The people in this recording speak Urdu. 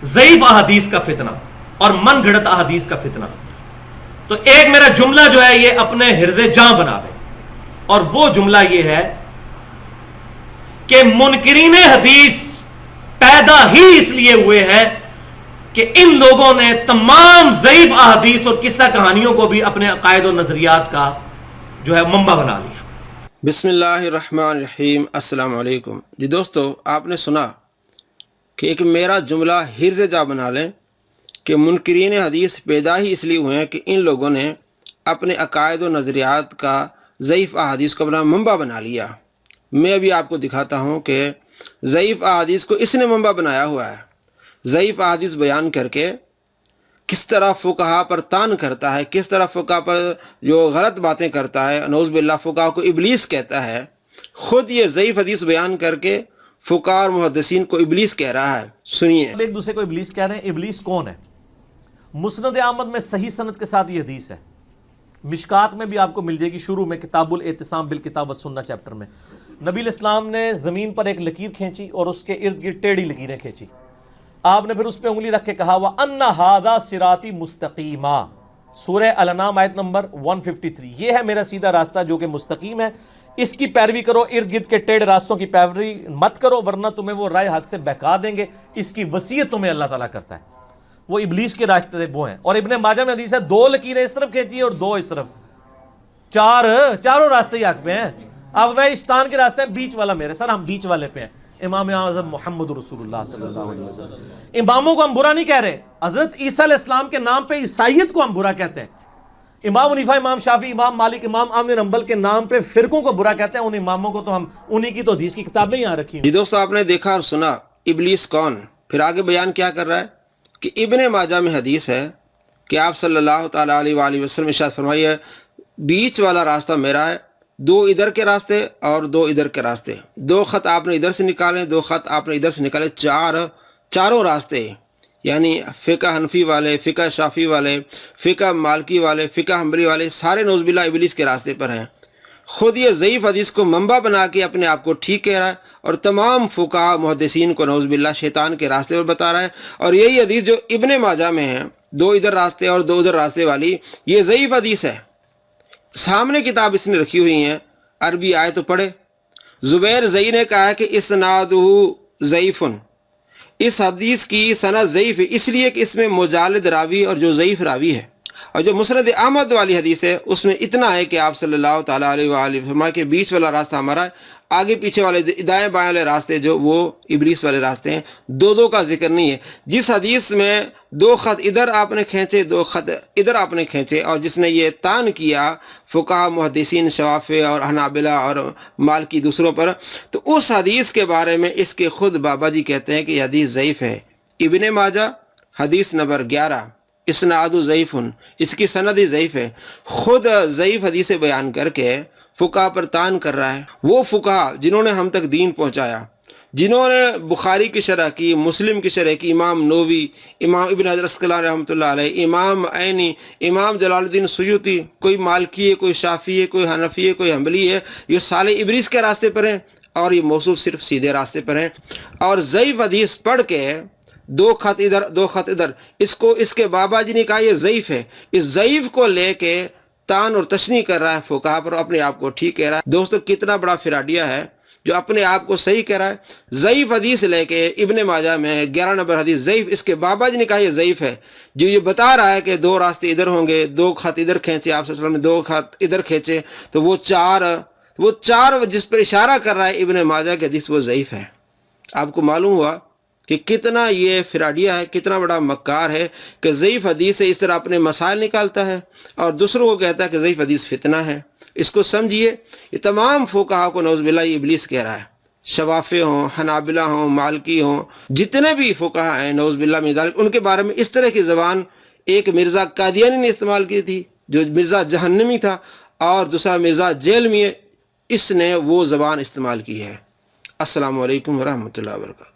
ضعیف احادیث کا فتنہ اور من گھڑت احادیث کا فتنہ. تو ایک میرا جملہ جو ہے یہ اپنے حرز جاں بنا دے, اور وہ جملہ یہ ہے کہ منکرین حدیث پیدا ہی اس لیے ہوئے ہیں کہ ان لوگوں نے تمام ضعیف احادیث اور قصہ کہانیوں کو بھی اپنے عقائد و نظریات کا جو ہے منبع بنا لیا. بسم اللہ الرحمن الرحیم. السلام علیکم. جی دوستو, آپ نے سنا کہ ایک میرا جملہ حرز جا بنا لیں کہ منکرین حدیث پیدا ہی اس لیے ہوئے ہیں کہ ان لوگوں نے اپنے عقائد و نظریات کا ضعیف احادیث کو اپنا منبع بنا لیا. میں ابھی آپ کو دکھاتا ہوں کہ ضعیف احادیث کو اس نے منبع بنایا ہوا ہے. ضعیف احادیث بیان کر کے کس طرح فقہا پر تان کرتا ہے, کس طرح فقہا پر جو غلط باتیں کرتا ہے, نعوذ باللہ فقہا کو ابلیس کہتا ہے. خود یہ ضعیف حدیث بیان کر کے فقہا اور محدثین کو ابلیس کہہ رہا ہے. سنیے. ایک دوسرے کو ابلیس کہہ رہے ہیں. ابلیس کون ہے؟ مسند احمد میں صحیح سند کے ساتھ یہ حدیث ہے. مشکات میں بھی آپ کو مل جائے گی, شروع میں کتاب الاعتصام بالکتاب والسنہ چیپٹر میں. نبی الاسلام نے زمین پر ایک لکیر کھینچی اور اس کے ارد گرد ٹیڑھی لکیریں کھینچی. آپ نے پھر اس پہ انگلی رکھ کے کہا وَأَنَّ هَذَا صِرَاطِ مُسْتَقِيمًا. سورہ الانعام آیت نمبر 153. یہ ہے میرا سیدھا راستہ جو کہ مستقیم ہے, اس کی پیروی کرو, ارد گرد کے ٹیڑھے راستوں کی پیروی مت کرو ورنہ تمہیں وہ رائے حق سے بہکا دیں گے. اس کی وصیت تمہیں اللہ تعالیٰ کرتا ہے. وہ ابلیس کے راستے وہ ہیں. اور ابن ماجہ میں حدیث ہے 2 لکیریں اس طرف کھینچی اور 2 اس طرف, چاروں راستے ہی حق پہ ہیں. اب میں استان کے راستے ہیں, بیچ والا میرے سر, ہم بیچ والے پہ ہیں. امام اعظم محمد رسول اللہ صلی اللہ علیہ وسلم. اماموں کو ہم برا نہیں کہہ رہے, حضرت عیسیٰ علیہ السلام کے نام پہ عیسائیت کو ہم برا کہتے ہیں. امام حنیفہ, امام شافعی, امام مالک, امام احمد بن حنبل کے نام پہ فرقوں کو برا کہتے ہیں. ان اماموں کو تو ہم انہی کی تو حدیث کی کتابیں یہاں رکھی ہیں. جی دوستو, آپ نے دیکھا اور سنا ابلیس کون. پھر آگے بیان کیا کر رہا ہے کہ ابن ماجہ میں حدیث ہے کہ آپ صلی اللہ تعالیٰ علیہ وآلہ وسلم ارشاد فرمائیے بیچ والا راستہ میرا ہے, 2 ادھر کے راستے اور 2 ادھر کے راستے. 2 خط آپ نے ادھر سے نکالے, 2 خط آپ نے ادھر سے نکالے, چاروں راستے. یعنی فقہ حنفی والے, فقہ شافی والے, فقہ مالکی والے, فقہ حنبلی والے, سارے نعوذ باللہ ابلیس کے راستے پر ہیں. خود یہ ضعیف حدیث کو منبع بنا کے اپنے آپ کو ٹھیک کہہ رہا ہے اور تمام فقہا محدثین کو نعوذ باللہ شیطان کے راستے پر بتا رہا ہے. اور یہی حدیث جو ابن ماجہ میں ہے, 2 ادھر راستے اور 2 ادھر راستے والی, یہ ضعیف حدیث ہے. سامنے کتاب اس نے رکھی ہوئی ہیں, عربی آئے تو پڑھے. زبیر زئی نے کہا ہے کہ اسنادہ ضعیف, اس حدیث کی سند ضعیف ہے اس لیے کہ اس میں مجالد راوی اور جو ضعیف راوی ہے. اور جو مسند احمد والی حدیث ہے اس میں اتنا ہے کہ آپ صلی اللہ تعالیٰ علیہ وآلہ وسلم کے بیچ والا راستہ ہمارا ہے, آگے پیچھے والے دائیں بائیں والے راستے جو وہ ابلیس والے راستے ہیں. 2 کا ذکر نہیں ہے. جس حدیث میں 2 خط ادھر آپ نے کھینچے, 2 خط ادھر آپ نے کھینچے, اور جس نے یہ تان کیا فقہا محدثین شوافع اور حنابلہ اور مالکی دوسروں پر, تو اس حدیث کے بارے میں اس کے خود بابا جی کہتے ہیں کہ یہ حدیث ضعیف ہے. ابن ماجہ حدیث نمبر 11, اسناد ضعیف, اس کی سند ہی ضعیف ہے. خود ضعیف حدیث بیان کر کے فقہا پر تان کر رہا ہے. وہ فقہا جنہوں نے ہم تک دین پہنچایا, جنہوں نے بخاری کی شرح کی, مسلم کی شرح کی, امام نووی, امام ابن حجر عسقلانی رحمۃ اللہ علیہ, امام عینی, امام جلال الدین سیوطی, کوئی مالکی ہے, کوئی شافعی ہے, کوئی حنفی ہے, کوئی حنبلی ہے, یہ سارے ابلیس کے راستے پر ہیں اور یہ موصوف صرف سیدھے راستے پر ہیں. اور ضعیف حدیث پڑھ کے 2 خط ادھر 2 خط ادھر, اس کے بابا جی نے کہا یہ ضعیف ہے. اس ضعیف کو لے کے تان اور تشنیع کر رہا ہے فقہا پر, اپنے آپ کو ٹھیک کہہ رہا ہے. دوستو کتنا بڑا فراڈیا ہے جو اپنے آپ کو صحیح کہہ رہا ہے. ضعیف حدیث لے کے ابن ماجہ میں 11 نمبر حدیث ضعیف, اس کے بابا جی نے کہا یہ ضعیف ہے. جو یہ بتا رہا ہے کہ 2 راستے ادھر ہوں گے, 2 خط ادھر کھینچے آپ صلی اللہ علیہ وسلم نے, 2 خط ادھر کھینچے, تو وہ چار جس پر اشارہ کر رہا ہے ابن ماجہ کی حدیث وہ ضعیف ہے. آپ کو معلوم ہوا کہ کتنا یہ فراڈیا ہے, کتنا بڑا مکار ہے کہ ضعیف حدیث سے اس طرح اپنے مسائل نکالتا ہے اور دوسروں کو کہتا ہے کہ ضعیف حدیث فتنہ ہے. اس کو سمجھیے, یہ تمام فقہا کو نعوذ باللہ یہ ابلیس کہہ رہا ہے. شوافع ہوں, حنابلہ ہوں, مالکی ہوں, جتنے بھی فقہا ہیں نعوذ باللہ من ذالک, ان کے بارے میں اس طرح کی زبان ایک مرزا قادیانی نے استعمال کی تھی جو مرزا جہنمی تھا, اور دوسرا مرزا جیل میں, اس نے وہ زبان استعمال کی ہے. السلام علیکم ورحمۃ اللہ وبرکاتہ.